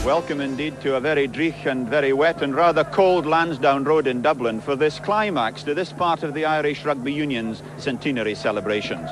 Welcome indeed to a very dreich and very wet and rather cold Lansdowne Road in Dublin for this climax to this part of the Irish Rugby Union's centenary celebrations.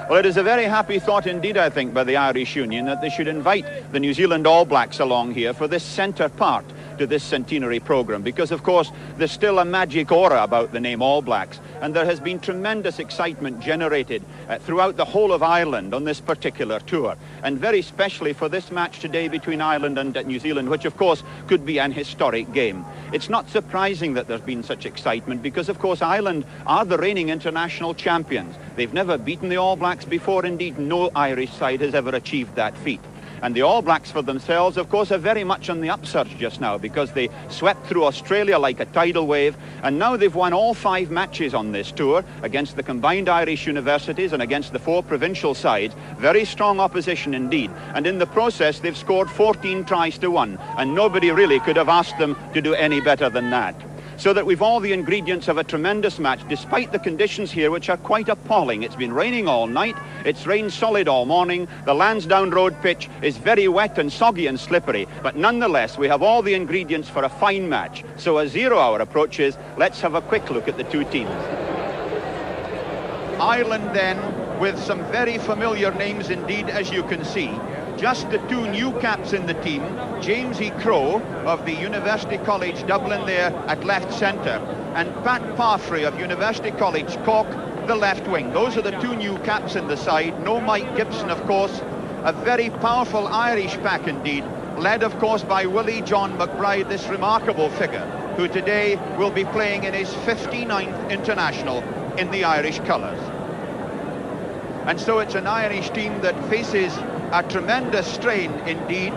Well, it is a very happy thought indeed, I think, by the Irish Union that they should invite the New Zealand All Blacks along here for this centre part to this centenary programme, because of course there's still a magic aura about the name All Blacks, and there has been tremendous excitement generated throughout the whole of Ireland on this particular tour, and very specially for this match today between Ireland and New Zealand, which of course could be an historic game. It's not surprising that there's been such excitement, because of course Ireland are the reigning international champions. They've never beaten the All Blacks before, indeed no Irish side has ever achieved that feat. And the All Blacks for themselves, of course, are very much on the upsurge just now, because they swept through Australia like a tidal wave, and now they've won all 5 matches on this tour against the combined Irish universities and against the 4 provincial sides. Very strong opposition indeed, and in the process they've scored 14 tries to 1, and nobody really could have asked them to do any better than that. So that we've all the ingredients of a tremendous match, despite the conditions here, which are quite appalling. It's been raining all night, it's rained solid all morning, the Lansdowne Road pitch is very wet and soggy and slippery, but nonetheless we have all the ingredients for a fine match. So as 0 hour approaches, let's have a quick look at the two teams. Ireland then, with some very familiar names indeed, as you can see. Just the 2 new caps in the team, James E. Crowe of the University College Dublin there at left centre, and Pat Parfrey of University College Cork, the left wing. Those are the 2 new caps in the side. No Mike Gibson, of course. A very powerful Irish pack indeed, led of course by Willie John McBride, this remarkable figure, who today will be playing in his 59th international in the Irish colours. And so it's an Irish team that faces a tremendous strain indeed,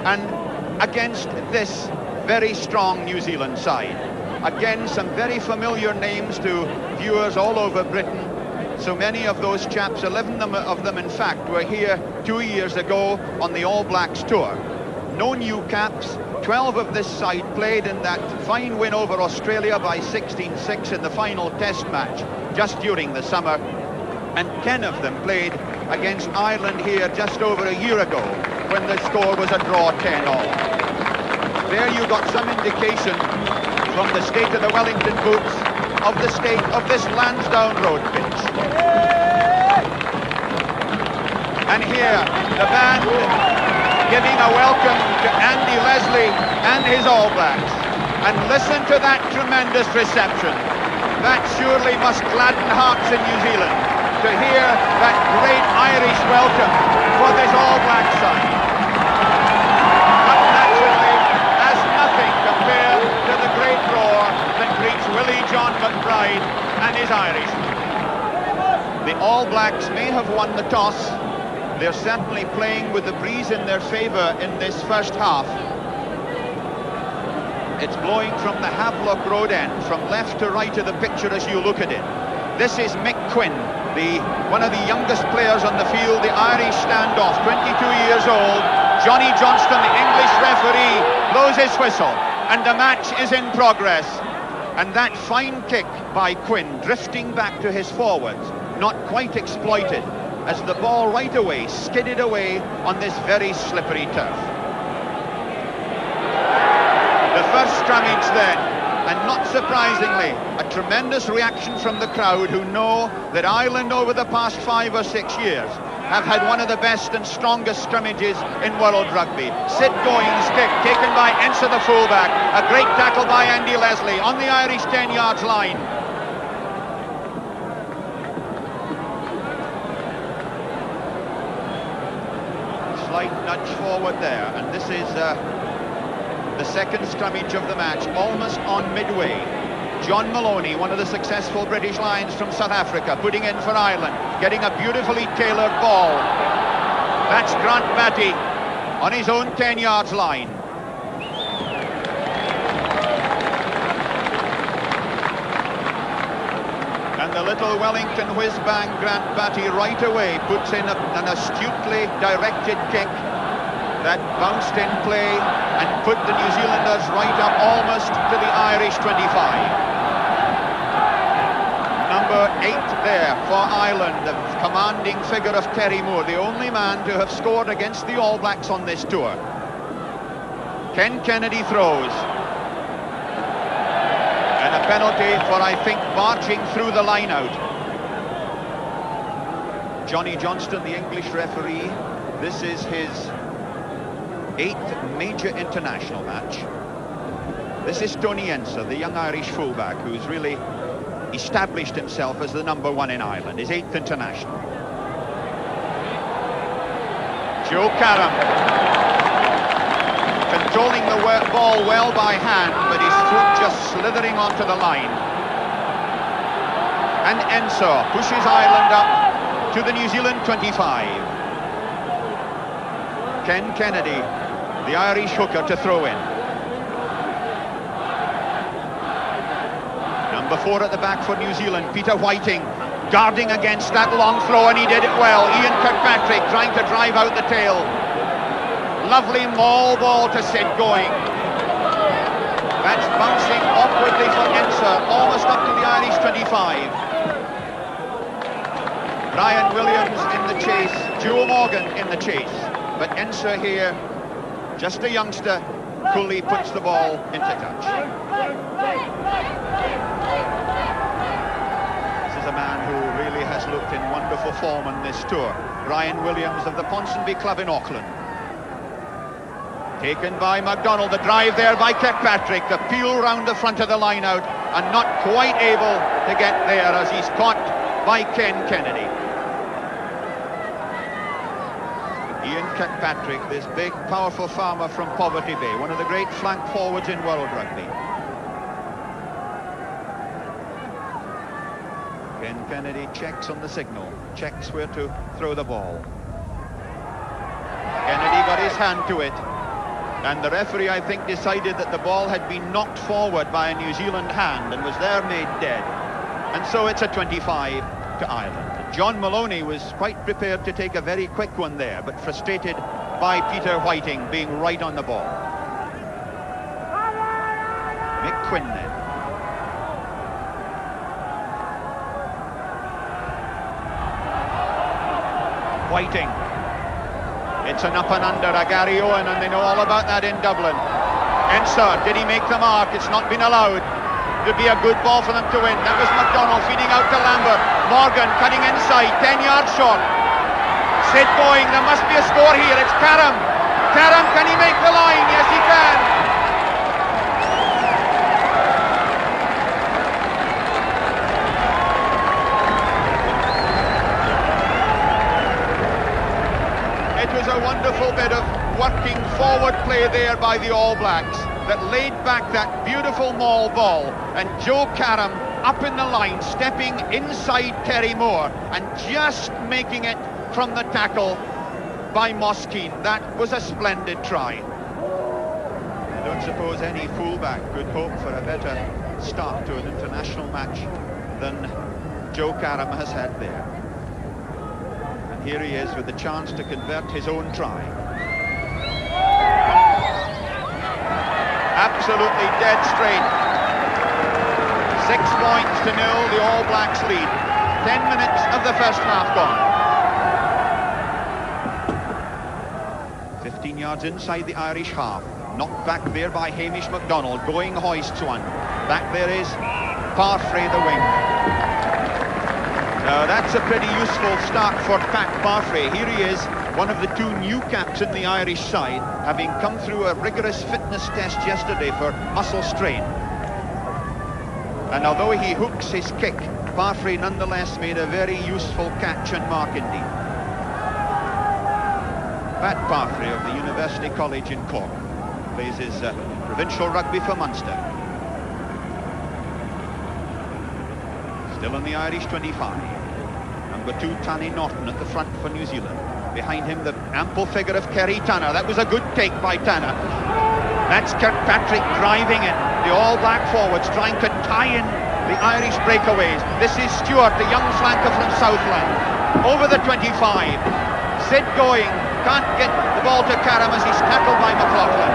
and against this very strong New Zealand side. Again, some very familiar names to viewers all over Britain. So many of those chaps, 11 of them in fact, were here 2 years ago on the All Blacks tour. No new caps. 12 of this side played in that fine win over Australia by 16-6 in the final test match just during the summer, and 10 of them played against Ireland here just over a year ago, when the score was a draw 10-all. There you got some indication from the state of the Wellington boots of the state of this Lansdowne Road pitch. And here, the band giving a welcome to Andy Leslie and his All Blacks. And listen to that tremendous reception. That surely must gladden hearts in New Zealand, to hear that great Irish welcome for this All Black side. But naturally, as nothing compared to the great roar that greets Willie John McBride and his Irish. The All Blacks may have won the toss. They're certainly playing with the breeze in their favour in this first half. It's blowing from the Havelock Road end, from left to right of the picture as you look at it. This is Mick Quinn, one of the youngest players on the field, the Irish standoff, 22 years old. Johnny Johnston, the English referee, blows his whistle, and the match is in progress. And that fine kick by Quinn, drifting back to his forwards, not quite exploited, as the ball right away skidded away on this very slippery turf. The first scrummage then, and not surprisingly, a tremendous reaction from the crowd, who know that Ireland over the past 5 or 6 years have had one of the best and strongest scrimmages in world rugby. Sid Going's kick taken by Ensa, the fullback. A great tackle by Andy Leslie on the Irish 10 yards line. Slight nudge forward there, and this is the second scrummage of the match, almost on midway. John Maloney, one of the successful British Lions from South Africa, putting in for Ireland, getting a beautifully tailored ball. That's Grant Batty on his own 10 yards line. And the little Wellington whiz-bang Grant Batty right away puts in an astutely directed kick that bounced in play and put the New Zealanders right up almost to the Irish 25. Number 8 there for Ireland, the commanding figure of Terry Moore, the only man to have scored against the All Blacks on this tour. Ken Kennedy throws. And a penalty for, I think, barging through the line out. Johnny Johnston, the English referee, this is his 8th major international match. This is Tony Enser, the young Irish fullback, who's really established himself as the #1 in Ireland, his 8th international. Joe Karam, controlling the ball well by hand, but his foot just slithering onto the line. And Enser pushes Ireland up to the New Zealand 25. Ken Kennedy, the Irish hooker, to throw in. Number 4 at the back for New Zealand, Peter Whiting, guarding against that long throw, and he did it well. Ian Kirkpatrick trying to drive out the tail. Lovely maul ball to Sid Going. That's bouncing awkwardly for Enser, almost up to the Irish 25. Brian Williams in the chase, Joe Morgan in the chase. But Enser here, just a youngster, coolly puts the ball into touch. This is a man who really has looked in wonderful form on this tour. Brian Williams of the Ponsonby Club in Auckland. Taken by MacDonald, the drive there by Kirkpatrick, the peel round the front of the line out, and not quite able to get there as he's caught by Ken Kennedy. Ian Kirkpatrick, this big, powerful farmer from Poverty Bay, one of the great flank forwards in world rugby. Ken Kennedy checks on the signal, checks where to throw the ball. Kennedy got his hand to it, and the referee, I think, decided that the ball had been knocked forward by a New Zealand hand and was there made dead. And so it's a 25 to Ireland. John Maloney was quite prepared to take a very quick one there, but frustrated by Peter Whiting being right on the ball. Mick Quinn then. Whiting. It's an up and under, a Gary Owen, and they know all about that in Dublin. Enser, did he make the mark? It's not been allowed. It'd be a good ball for them to win. That was MacDonald feeding out to Lambert. Morgan cutting inside, 10 yards short. Sid Going, there must be a score here. It's Karam. Karam, can he make the line? Yes, he can. It was a wonderful bit of working forward play there by the All Blacks that laid back that beautiful maul ball, and Joe Karam up in the line, stepping inside Terry Moore and just making it from the tackle by Moskeen. That was a splendid try. I don't suppose any fullback could hope for a better start to an international match than Joe Karam has had there. And here he is with the chance to convert his own try. Absolutely dead straight. 6 points to 0, the All Blacks lead. 10 minutes of the first half gone. 15 yards inside the Irish half. Knocked back there by Hamish MacDonald. Going hoists one. Back there is Parfrey, the wing. Now that's a pretty useful start for Pat Parfrey. Here he is, one of the 2 new caps in the Irish side, having come through a rigorous fitness test yesterday for muscle strain. And although he hooks his kick, Parfrey nonetheless made a very useful catch and mark indeed. Pat Parfrey of the University College in Cork plays his provincial rugby for Munster. Still in the Irish 25. Number 2, Tanny Norton at the front for New Zealand. Behind him, the ample figure of Kerry Tanner. That was a good take by Tanner. That's Kirkpatrick driving it. The All Black forwards trying to tie in the Irish breakaways. This is Stewart, the young flanker from Southland. Over the 25. Sid Going can't get the ball to Karam as he's tackled by McLaughlin.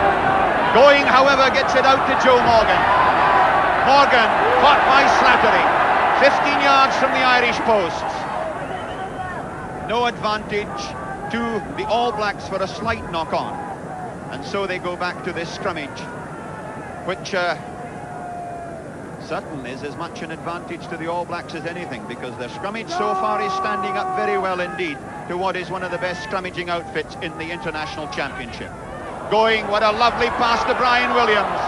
Going, however, gets it out to Joe Morgan. Morgan caught by Slattery. 15 yards from the Irish posts. No advantage to the All Blacks for a slight knock-on. And so they go back to this scrummage, which certainly is as much an advantage to the All Blacks as anything, because their scrummage so far is standing up very well indeed to what is one of the best scrummaging outfits in the International Championship. Going, what a lovely pass to Brian Williams.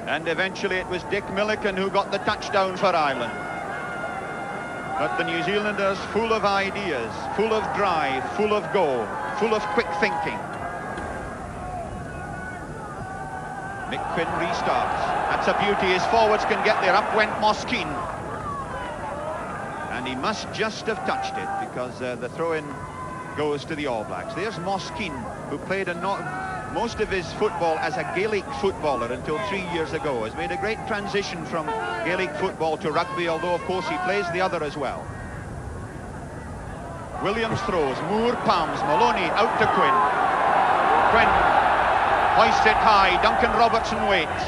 And eventually it was Dick Milliken who got the touchdown for Ireland. But the New Zealanders, full of ideas, full of drive, full of go, full of quick thinking. Mick Quinn restarts. That's a beauty. His forwards can get there. Up went Moskeen. And he must just have touched it, because the throw-in goes to the All Blacks. There's Moskeen, who played most of his football as a Gaelic footballer until 3 years ago. Has made a great transition from Gaelic football to rugby, although of course he plays the other as well. Williams throws, Moore palms, Maloney out to Quinn. Quinn hoists it high, Duncan Robertson waits.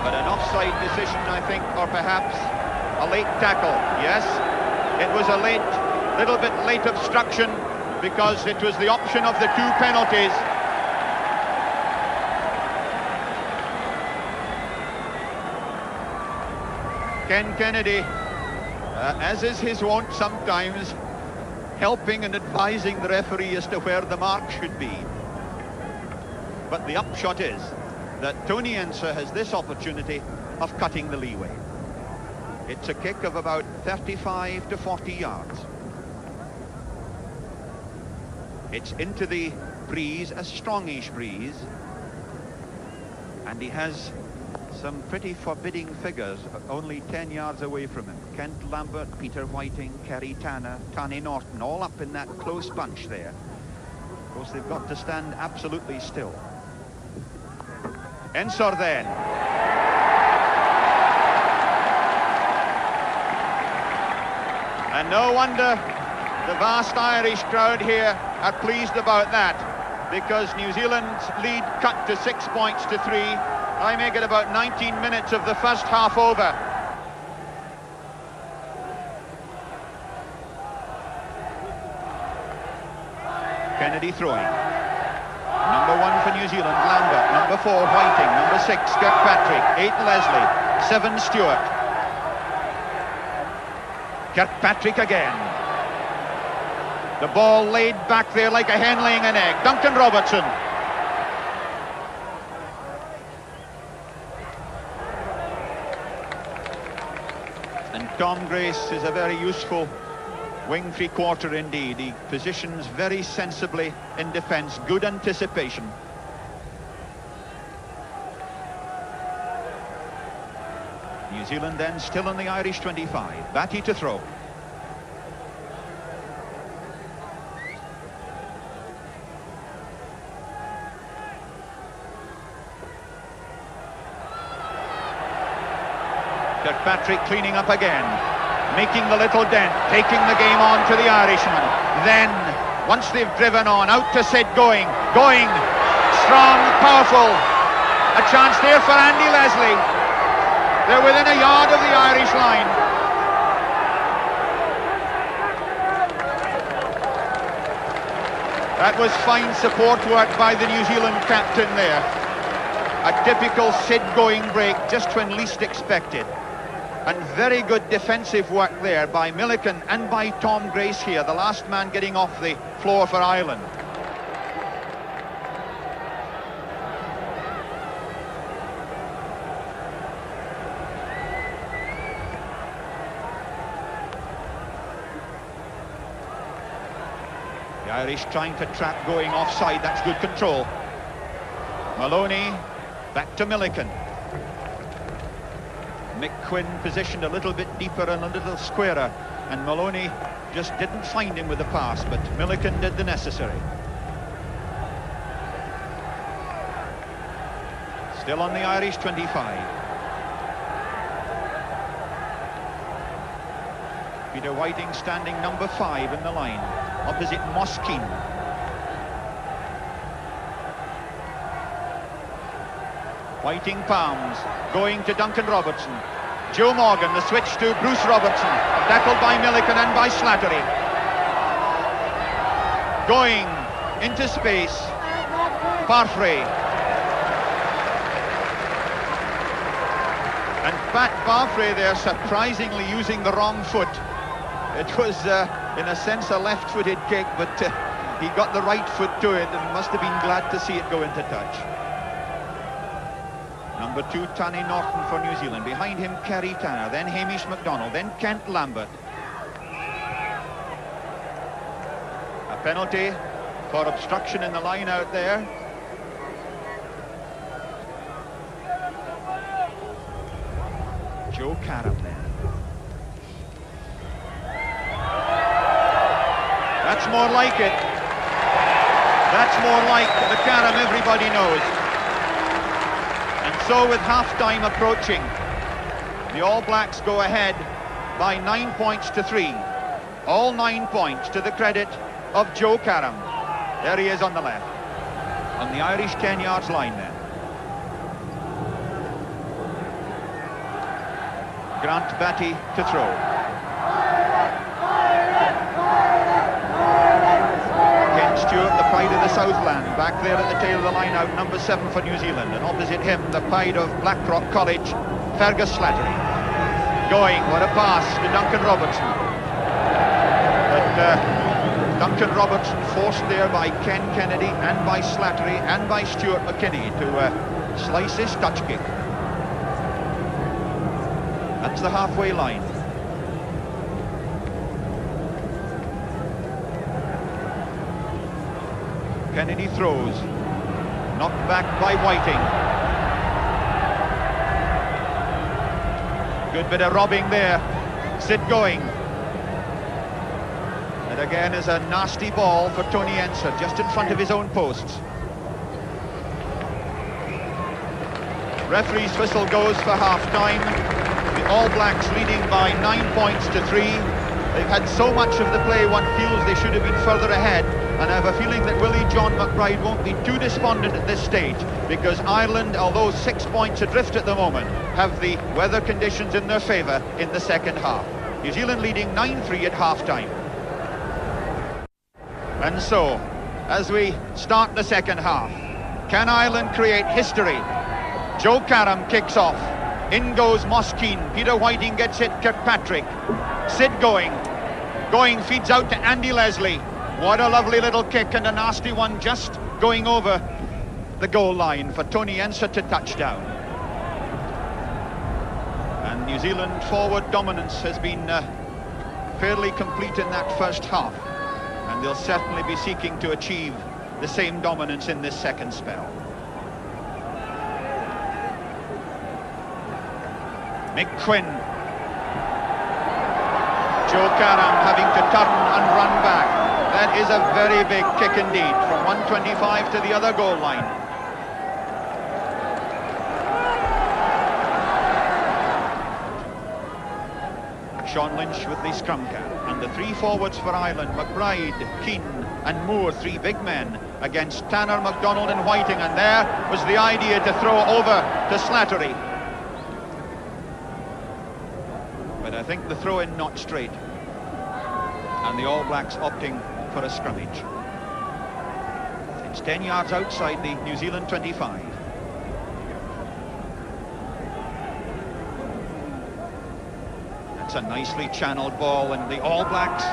But an offside decision, I think, or perhaps a late tackle. Yes, it was a little bit late obstruction, because it was the option of the two penalties. Ken Kennedy, as is his wont sometimes, helping and advising the referee as to where the mark should be. But the upshot is that Tony Enser has this opportunity of cutting the leeway. It's a kick of about 35 to 40 yards. It's into the breeze, a strongish breeze, and he has some pretty forbidding figures only 10 yards away from him. Kent Lambert, Peter Whiting, Kerry Tanner, Tani Norton, all up in that close bunch there. Of course, they've got to stand absolutely still. Ensor then. And no wonder the vast Irish crowd here are pleased about that, because New Zealand's lead cut to 6 points to 3. I make it about 19 minutes of the first half over. Kennedy throwing. Number 1 for New Zealand, Lambert. Number 4, Whiting. Number 6, Kirkpatrick. 8, Leslie. 7, Stewart. Kirkpatrick again. The ball laid back there like a hen laying an egg. Duncan Robertson. And Tom Grace is a very useful wing three-quarter indeed. He positions very sensibly in defence. Good anticipation. New Zealand then still on the Irish 25. Batty to throw. Kirkpatrick cleaning up again, making the little dent, taking the game on to the Irishman. Then, once they've driven on, out to Sid, going, strong, powerful. A chance there for Andy Leslie. They're within a yard of the Irish line. That was fine support work by the New Zealand captain there. A typical Sid going break just when least expected. And very good defensive work there by Milliken and by Tom Grace here, the last man getting off the floor for Ireland. The Irish trying to trap going offside. That's good control. Maloney back to Milliken. Mick Quinn positioned a little bit deeper and a little squarer, and Maloney just didn't find him with the pass, but Milliken did the necessary. Still on the Irish 25. Peter Whiting standing number 5 in the line, opposite Moskeen. Whiting palms, going to Duncan Robertson. Joe Morgan, the switch to Bruce Robertson, tackled by Milliken and by Slattery. going into space. Parfrey. And Pat Parfrey there surprisingly using the wrong foot. It was, in a sense, a left-footed kick, but he got the right foot to it and must have been glad to see it go into touch. Number 2, Tani Norton for New Zealand. Behind him, Kerry Tanner, then Hamish MacDonald, then Kent Lambert. A penalty for obstruction in the line out there. Joe Karam then. That's more like it. That's more like the Karam everybody knows. And so with half-time approaching, the All Blacks go ahead by 9 points to 3. All 9 points to the credit of Joe Karam. There he is on the left. On the Irish 10 yards line then. Grant Batty to throw. Ken Stewart, the pride of the Southland, back there at the tail of the line out, number 7 for New Zealand. And opposite him, the pride of Blackrock College, Fergus Slattery. Going, what a pass to Duncan Robertson. But Duncan Robertson forced there by Ken Kennedy and by Slattery and by Stuart McKinney to slice his touch kick. That's the halfway line. Kennedy throws. Knocked back by Whiting. Good bit of robbing there. Sid going. And again is a nasty ball for Tony Enser, just in front of his own posts. Referee's whistle goes for half-time. The All Blacks leading by 9 points to 3. They've had so much of the play one feels they should have been further ahead, and I have a feeling that Willie John McBride won't be too despondent at this stage, because Ireland, although 6 points adrift at the moment, have the weather conditions in their favour in the second half. New Zealand leading 9-3 at half-time. And so, as we start the second half, can Ireland create history? Joe Karam kicks off. In goes Moskeen. Peter Whiting gets it. Kirkpatrick. Sid going. Going, feeds out to Andy Leslie. What a lovely little kick, and a nasty one just going over the goal line for Tony Enser to touchdown. And New Zealand forward dominance has been fairly complete in that first half, and they'll certainly be seeking to achieve the same dominance in this second spell. Mick Quinn. Joe Karam having to turn and run back. That is a very big kick indeed, from 125 to the other goal line. Sean Lynch with the scrum cap, and the 3 forwards for Ireland, McBride, Keane and Moore, 3 big men against Tanner, MacDonald and Whiting, and there was the idea to throw over to Slattery. But I think the throw-in not straight, and the All Blacks opting for a scrummage. It's 10 yards outside the New Zealand 25. That's a nicely channeled ball, and the All Blacks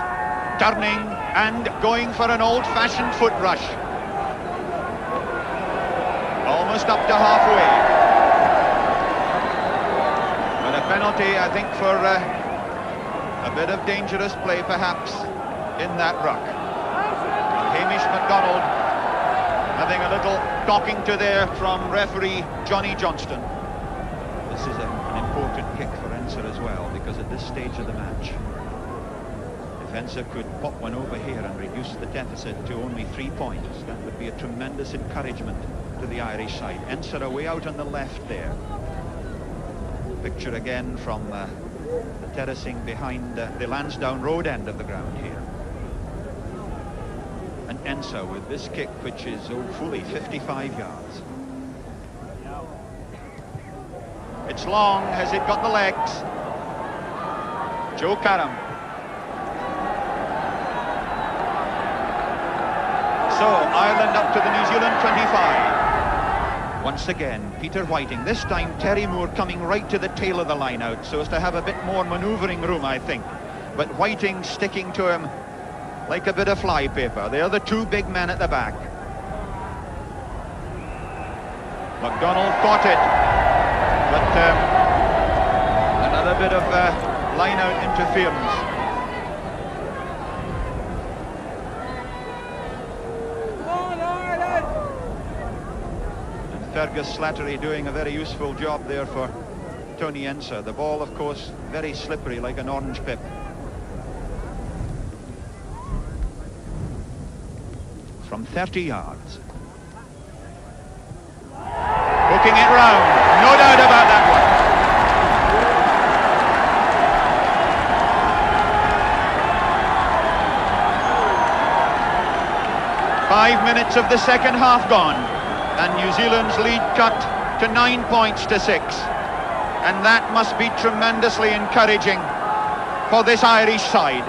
turning and going for an old-fashioned foot rush. Almost up to halfway. But a penalty, I think, for a bit of dangerous play, perhaps, in that ruck. And Hamish MacDonald having a little talking to there from referee Johnny Johnston. This is an important kick for Enser as well, because at this stage of the match, if Enser could pop one over here and reduce the deficit to only 3 points, that would be a tremendous encouragement to the Irish side. Enser away out on the left there. Picture again from the terracing behind the Lansdowne Road end of the ground here. And Enser with this kick, which is fully 55 yards. It's long. Has it got the legs? Joe Karam. So, Ireland up to the New Zealand 25. Once again, Peter Whiting. This time, Terry Moore coming right to the tail of the line out, so as to have a bit more manoeuvring room, I think. But Whiting sticking to him like a bit of flypaper. They are the two big men at the back. McDonald caught it, but another bit of line-out interference. And Fergus Slattery doing a very useful job there for Tony Enser. The ball, of course, very slippery like an orange pip. From 30 yards. Hooking it round, no doubt about that one. 5 minutes of the second half gone, and New Zealand's lead cut to 9 points to 6. And that must be tremendously encouraging for this Irish side.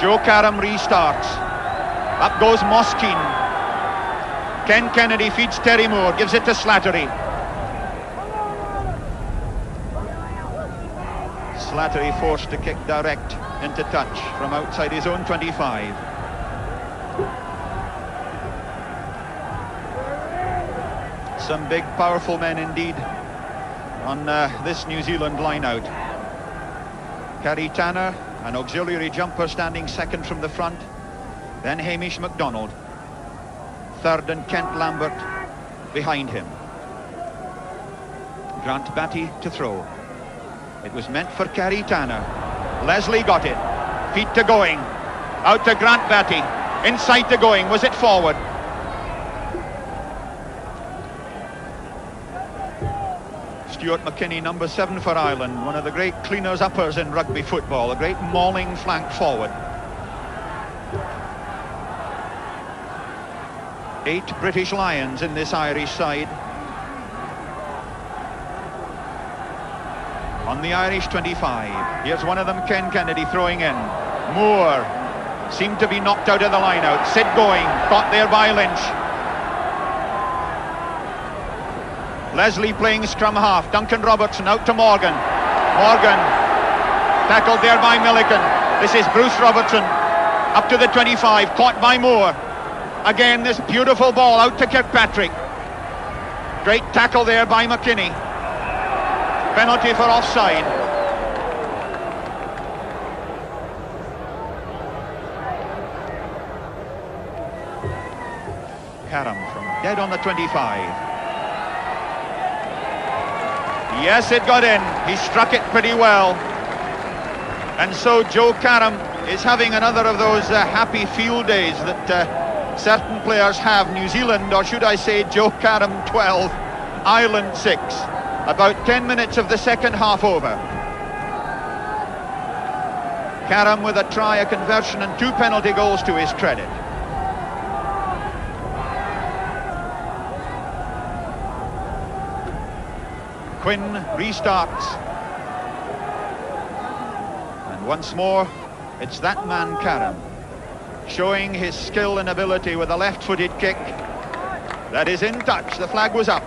Joe Karam restarts. Up goes Moskeen. Ken Kennedy feeds Terry Moore, gives it to Slattery. Slattery forced to kick direct into touch from outside his own 25. Some big, powerful men indeed on this New Zealand line-out. Kerry Tanner, an auxiliary jumper, standing second from the front. Then Hamish MacDonald. Third, and Kent Lambert behind him. Grant Batty to throw. It was meant for Kerry Tanner. Leslie got it. Feet to going. Out to Grant Batty. Inside to going. Was it forward? Stuart McKinney, number 7 for Ireland. One of the great cleaners-uppers in rugby football. A great mauling flank forward. 8 British Lions in this Irish side. On the Irish 25. Here's one of them, Ken Kennedy, throwing in. Moore seemed to be knocked out of the line-out. Sid going, caught there by Lynch. Leslie playing scrum half. Duncan Robertson out to Morgan. Morgan tackled there by Milliken. This is Bruce Robertson up to the 25, caught by Moore. Again, this beautiful ball out to Kirkpatrick. Great tackle there by McKinney. Penalty for offside. Karam from dead on the 25. Yes, it got in. He struck it pretty well. And so Joe Karam is having another of those happy field days that certain players have. New Zealand, or should I say Joe Karam 12, Ireland 6. About 10 minutes of the second half over. Karam with a try, a conversion and 2 penalty goals to his credit. Quinn restarts. And once more, it's that man Karam, showing his skill and ability with a left-footed kick. That is in touch. The flag was up.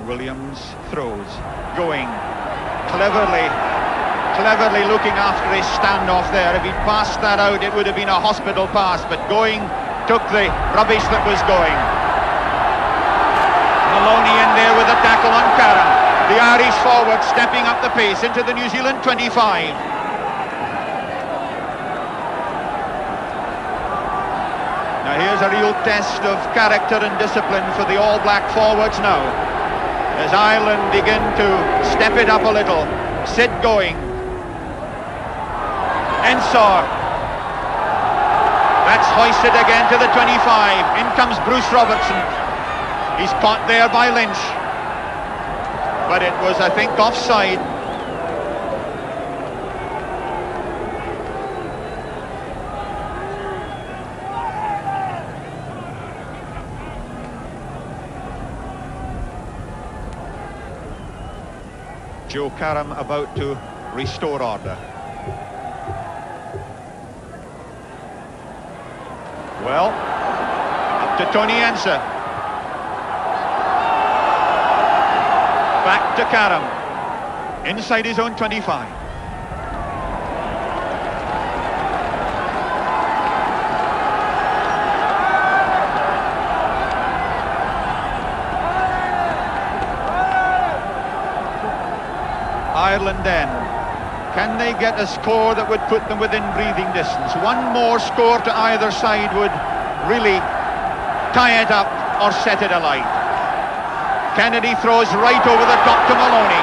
Williams throws, going cleverly looking after his standoff there. If he'd passed that out, it would have been a hospital pass, but going took the rubbish that was going. Maloney in there with a tackle on Karam. The Irish forward stepping up the pace into the New Zealand 25. Now here's a real test of character and discipline for the All Black forwards now, as Ireland begin to step it up a little. Sid going. Ensor. That's hoisted again to the 25. In comes Bruce Robertson. He's caught there by Lynch. But it was, I think, offside. Joe Karam about to restore order. Well, up to Tony Enser. Back to Karam. Inside his own 25. Ireland then. Can they get a score that would put them within breathing distance? One more score to either side would really tie it up or set it alight. Kennedy throws right over the top to Maloney.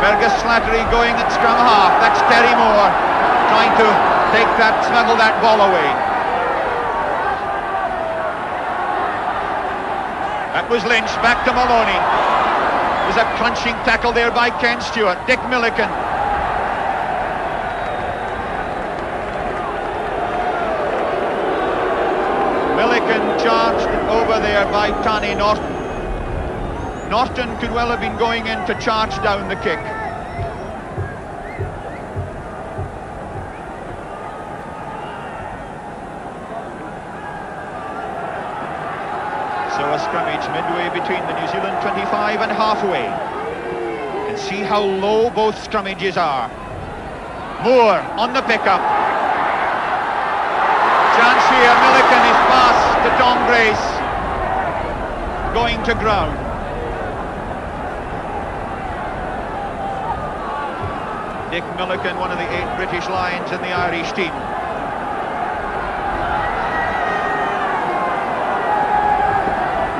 Fergus Slattery going at scrum half. That's Terry Moore trying to smuggle that ball away. That was Lynch, back to Maloney. There's a crunching tackle there by Ken Stewart. Dick Milliken. Milliken charged over there by Tani Norton. Norton could well have been going in to charge down the kick. So a scrummage midway between the New Zealand 25 and halfway. You can see how low both scrummages are. Moore on the pickup. Chance here, Milliken is passed to Tom Grace. Going to ground. Dick Milliken, one of the 8 British Lions in the Irish team.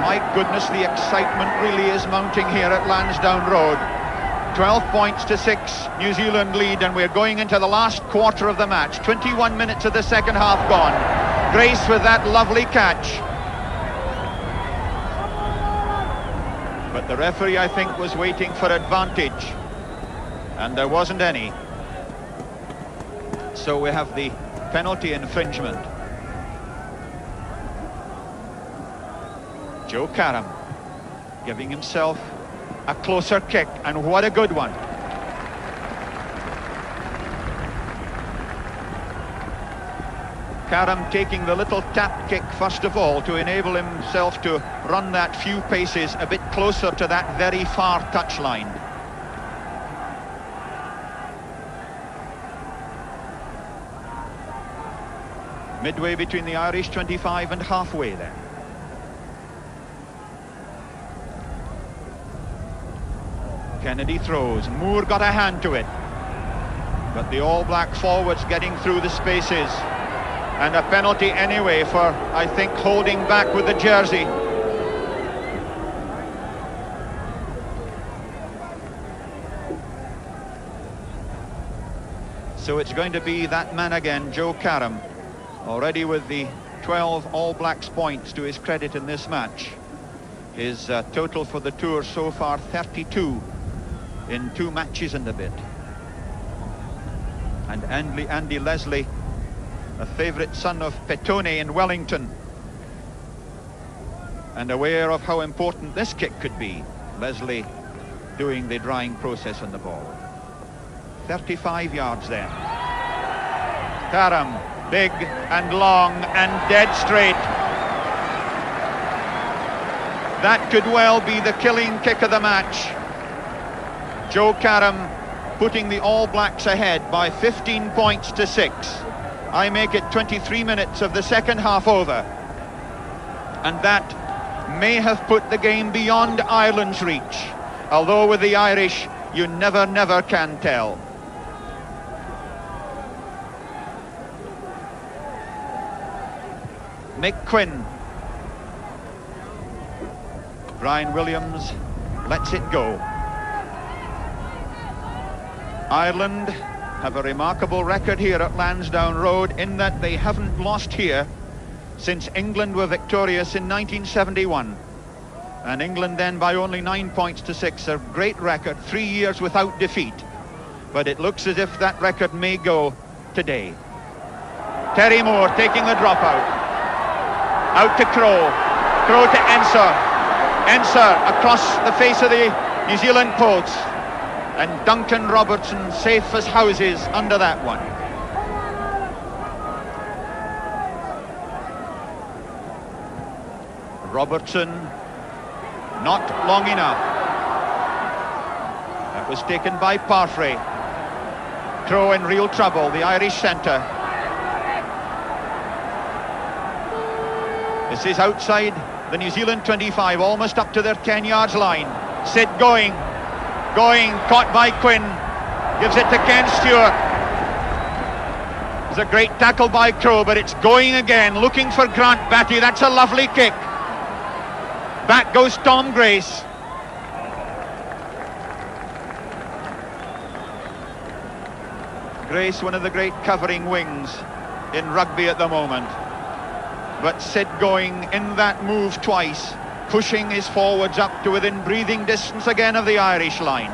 My goodness, the excitement really is mounting here at Lansdowne Road. 12 points to 6, New Zealand lead, and we're going into the last quarter of the match. 21 minutes of the second half gone. Grace with that lovely catch. But the referee, I think, was waiting for advantage, and there wasn't any. So we have the penalty infringement. Joe Karam giving himself a closer kick, and what a good one. Karam taking the little tap kick first of all to enable himself to run that few paces a bit closer to that very far touchline. Midway between the Irish 25 and halfway then. Kennedy throws. Moore got a hand to it. But the All Black forwards getting through the spaces. And a penalty anyway for, I think, holding back with the jersey. So it's going to be that man again, Joe Karam, already with the 12 All Blacks points to his credit in this match. His total for the tour so far 32 in 2 matches and a bit. And Andy Leslie, a favourite son of Petone in Wellington, and aware of how important this kick could be. Leslie doing the drying process on the ball. 35 yards then. Karam, big and long and dead straight. That could well be the killing kick of the match. Joe Karam putting the All Blacks ahead by 15 points to 6. I make it 23 minutes of the second half over. And that may have put the game beyond Ireland's reach. Although with the Irish, you never can tell. Mick Quinn. Brian Williams lets it go. Ireland have a remarkable record here at Lansdowne Road in that they haven't lost here since England were victorious in 1971. And England then by only 9 points to 6, a great record, 3 years without defeat. But it looks as if that record may go today. Terry Moore taking the drop out. Out to Crowe. Crowe to Ensor. Ensor across the face of the New Zealand post. And Duncan Robertson safe as houses under that one. Robertson, not long enough. That was taken by Parfrey. Throw in real trouble, the Irish centre. This is outside the New Zealand 25, almost up to their 10 yards line. Sid going, caught by Quinn, gives it to Ken Stewart. It's a great tackle by Crowe, but it's going again, looking for Grant Batty. That's a lovely kick. Back goes Tom Grace. Grace, one of the great covering wings in rugby at the moment. But Sid going in that move twice, pushing his forwards up to within breathing distance again of the Irish line.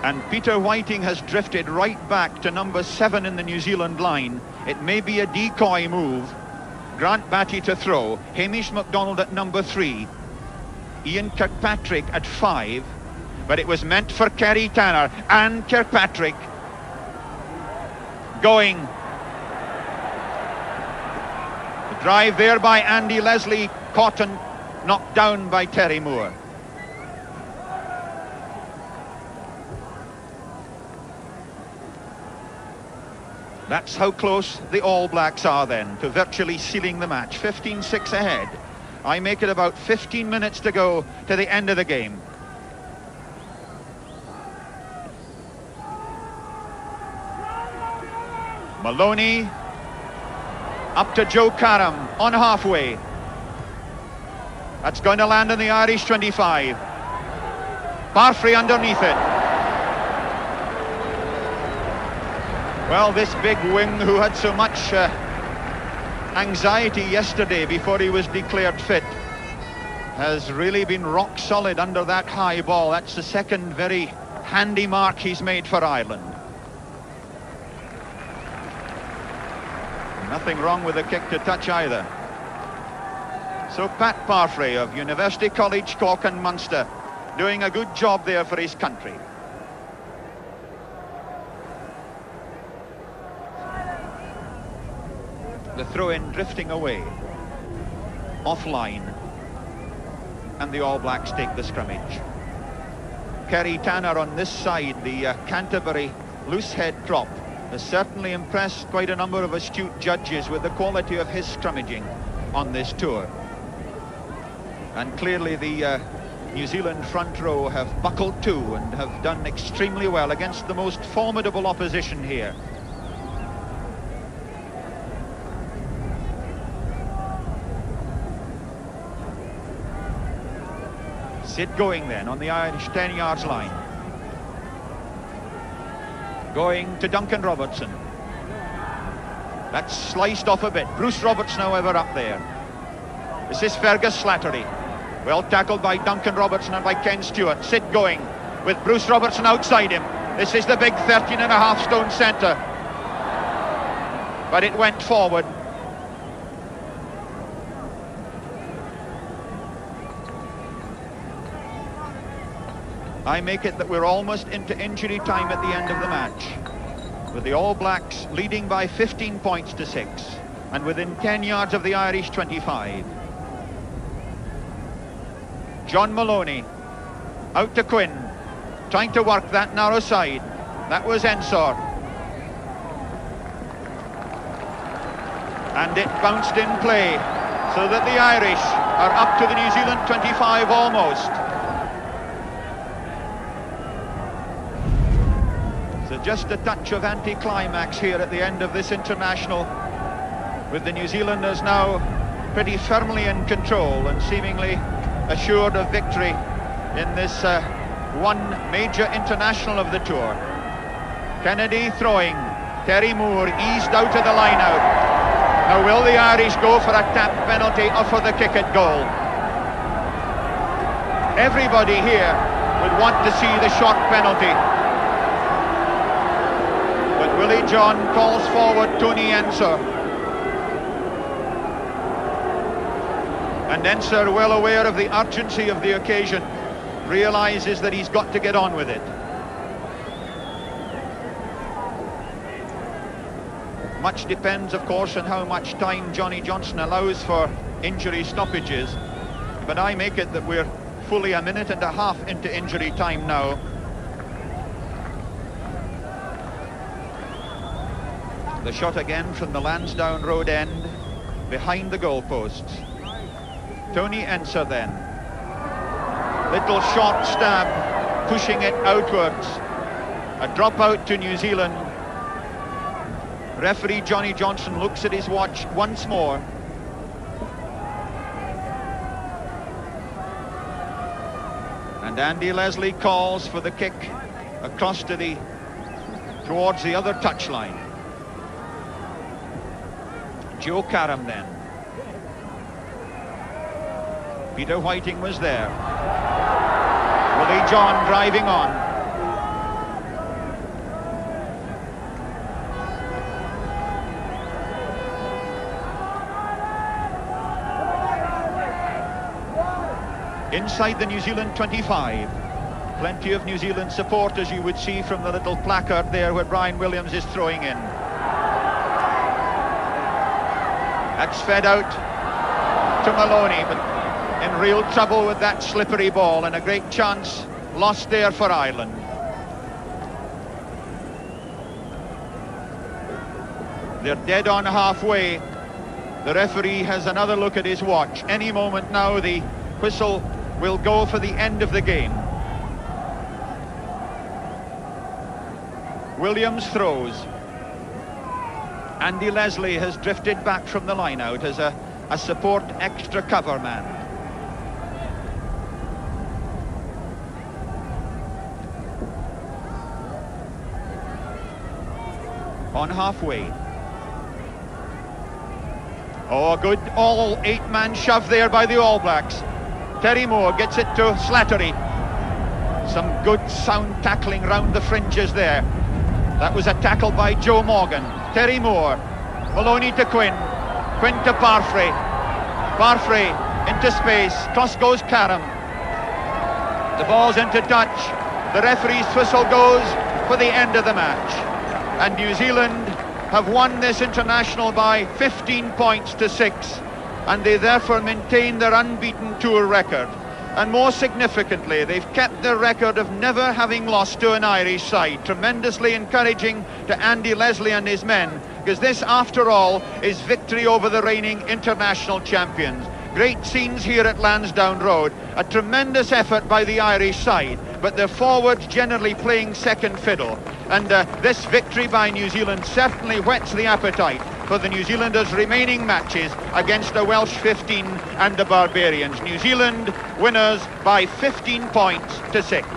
And Peter Whiting has drifted right back to number 7 in the New Zealand line. It may be a decoy move. Grant Batty to throw, Hamish MacDonald at number 3, Ian Kirkpatrick at 5, but it was meant for Kerry Tanner, and Kirkpatrick going. The drive there by Andy Leslie, caught and knocked down by Terry Moore. That's how close the All Blacks are then to virtually sealing the match. 15-6 ahead. I make it about 15 minutes to go to the end of the game. Maloney up to Joe Karam on halfway. That's going to land on the Irish 25. Parfrey underneath it. Well, this big wing who had so much anxiety yesterday before he was declared fit has really been rock solid under that high ball. That's the second very handy mark he's made for Ireland. Nothing wrong with the kick to touch either. So Pat Parfrey of University College Cork and Munster doing a good job there for his country. The throw-in drifting away, offline, and the All Blacks take the scrummage. Kerry Tanner on this side, the Canterbury loose head drop, has certainly impressed quite a number of astute judges with the quality of his scrummaging on this tour. And clearly the New Zealand front row have buckled to and have done extremely well against the most formidable opposition here. Sid going then on the Irish 10 yards line. Going to Duncan Robertson. That's sliced off a bit. Bruce Robertson, however, up there. This is Fergus Slattery. Well tackled by Duncan Robertson and by Ken Stewart. Sid going with Bruce Robertson outside him. This is the big 13.5 stone centre. But it went forward. I make it that we're almost into injury time at the end of the match, with the All Blacks leading by 15 points to 6 and within 10 yards of the Irish 25. John Maloney out to Quinn, trying to work that narrow side. That was Ensor, and it bounced in play, so that the Irish are up to the New Zealand 25 almost. Just a touch of anticlimax here at the end of this international, with the New Zealanders now pretty firmly in control and seemingly assured of victory in this one major international of the tour. Kennedy throwing, Terry Moore eased out of the line out. Now will the Irish go for a tap penalty or for the kick at goal? Everybody here would want to see the short penalty. Willie John calls forward Tony Ensor. And Ensor, well aware of the urgency of the occasion, realises that he's got to get on with it. Much depends, of course, on how much time Johnny Johnson allows for injury stoppages. But I make it that we're fully a minute and a half into injury time now. The shot again from the Lansdowne Road end, behind the goalposts. Tony Ensor then. Little short stab, pushing it outwards. A drop out to New Zealand. Referee Johnny Johnson looks at his watch once more. And Andy Leslie calls for the kick across to towards the other touchline. Joe Karam then. Peter Whiting was there. Willie John driving on. Inside the New Zealand 25. Plenty of New Zealand support, as you would see from the little placard there where Brian Williams is throwing in. That's fed out to Maloney, but in real trouble with that slippery ball, and a great chance lost there for Ireland. They're dead on halfway. The referee has another look at his watch. Any moment now the whistle will go for the end of the game. Williams throws. Andy Leslie has drifted back from the line out as a support extra cover man. On halfway. Oh, a good all 8-man shove there by the All Blacks. Terry Moore gets it to Slattery. Some good sound tackling round the fringes there. That was a tackle by Joe Morgan. Terry Moore. Maloney to Quinn. Quinn to Parfrey. Parfrey into space. Cross goes Karam. The ball's into touch. The referee's whistle goes for the end of the match. And New Zealand have won this international by 15 points to 6. And they therefore maintain their unbeaten tour record. And more significantly, they've kept their record of never having lost to an Irish side. Tremendously encouraging to Andy Leslie and his men, because this, after all, is victory over the reigning international champions. Great scenes here at Lansdowne Road. A tremendous effort by the Irish side, but their forwards generally playing second fiddle. And this victory by New Zealand certainly whets the appetite for the New Zealanders' remaining matches against the Welsh 15 and the Barbarians. New Zealand winners by 15 points to 6.